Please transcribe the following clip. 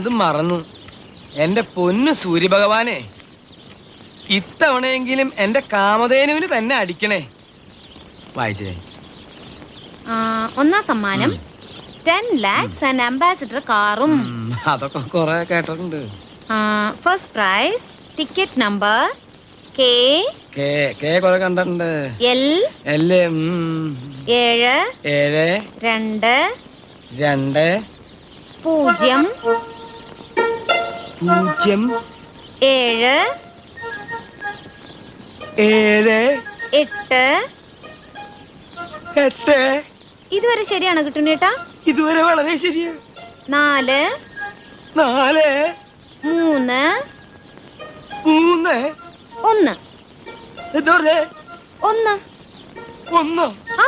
അത് മറന്നു. എന്റെ പൊന്നു സൂര്യഭഗവാനെ, ഇത്തവണയെങ്കിലും എന്റെ കാമധേനുവിന് തന്നെ അടിക്കണേ. വായിച്ചേ. ഒന്നാം സമ്മാനം 10 lakhs and ambassador കാറും. അതൊക്കെ കുറെ കേട്ടിട്ടുണ്ട്. First prize ticket number K കുറെ കണ്ടിട്ടുണ്ട്. L 7 2 2 0 0 7 7 8 ഇതുവരെ ശരിയാണ് കിട്ടുന്നേട്ടാ? ഇതുവരെ വളരെ ശരിയാ. 4 3 1 എന്താ പറഞ്ഞേ? 1 1. ആ